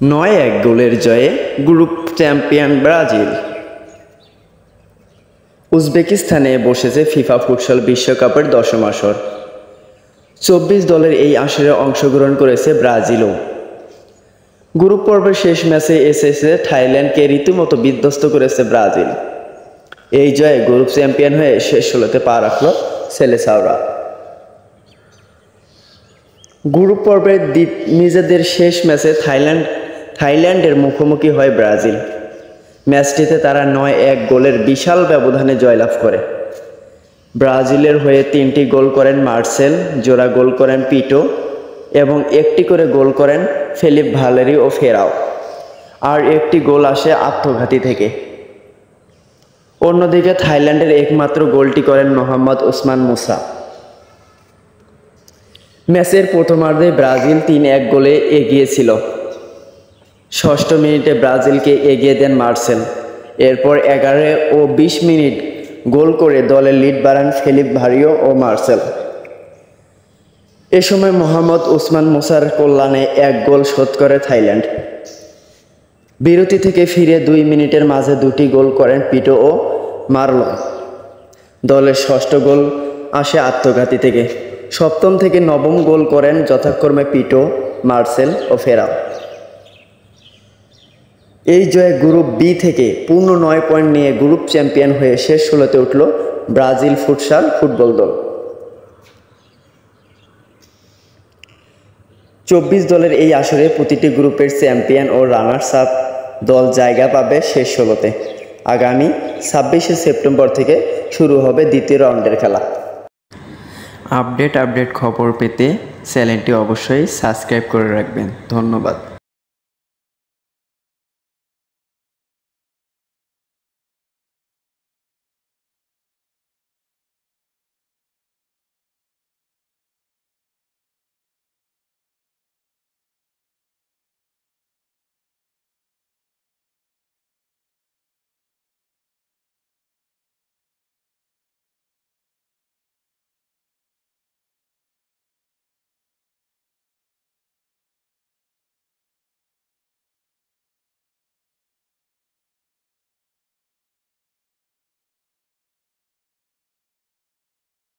৯-১ গোলের জয়ে group champion Brazil. উজবেকিস্তানে বসেছে ফিফা ফুটসল বিশ্বকাপের ১০ম আসর। ২৪ দলের এই আসরে অংশগ্রহণ করেছে ব্রাজিলও। গ্রুপ পর্বের শেষ ম্যাচে এসেছে থাইল্যান্ডকে রীতিমতো বিধ্বস্ত করেছে ব্রাজিল। এই জয়ে গ্রুপ চ্যাম্পিয়ন হয়ে শেষ ১৬তে পা রাখল সেলেসাওরা। গ্রুপ পর্বের নিজেদের শেষ ম্যাচে থাইল্যান্ডের মুখোমুখি হয় ব্রাজিল। ম্যাচটিতে তারা ৯-১ গোলের বিশাল ব্যবধানে জয়লাভ করে। ব্রাজিলের হয়ে ৩টি গোল করেন মার্সেল, জোড়া গোল করেন পিটো এবং একটি করে গোল করেন ফেলিপ ভালেরি ও ফেরাও, আর একটি গোল আসে আত্মঘাতী থেকে। অন্যদিকে থাইল্যান্ডের একমাত্র গোলটি করেন মোহাম্মদ ওসমান মুসা। ম্যাচের প্রথমার্ধে ব্রাজিল ৩-১ গোলে এগিয়ে ছিল। ষষ্ঠ মিনিটে ব্রাজিলকে এগিয়ে দেন মার্সেল। এরপর ১১ ও ২০ মিনিট গোল করে দলের লিড বাড়ান ফেলিপ ভারিও ও মার্সেল। এ সময় মোহাম্মদ ওসমান মুসার কল্যাণে ১ গোল শোধ করে থাইল্যান্ড। বিরতি থেকে ফিরে ২ মিনিটের মাঝে ২টি গোল করেন পিটো ও মার্লন। দলের ষষ্ঠ গোল আসে আত্মঘাতী থেকে। সপ্তম থেকে নবম গোল করেন যথাক্রমে পিটো, মার্সেল ও ফেরাও। এই জয়ে গ্রুপ বি থেকে পূর্ণ ৯ পয়েন্ট নিয়ে গ্রুপ চ্যাম্পিয়ন হয়ে শেষ ১৬তে উঠল ব্রাজিল ফুটবল দল। ২৪ দলের এই আসরে প্রতিটি গ্রুপের চ্যাম্পিয়ন ও রানার্স আপ দল জায়গা পাবে শেষ ১৬তে। আগামী ২৬শে সেপ্টেম্বর থেকে শুরু হবে দ্বিতীয় রাউন্ডের খেলা। আপডেট খবর পেতে চ্যানেলটি অবশ্যই সাবস্ক্রাইব করে রাখবেন। ধন্যবাদ।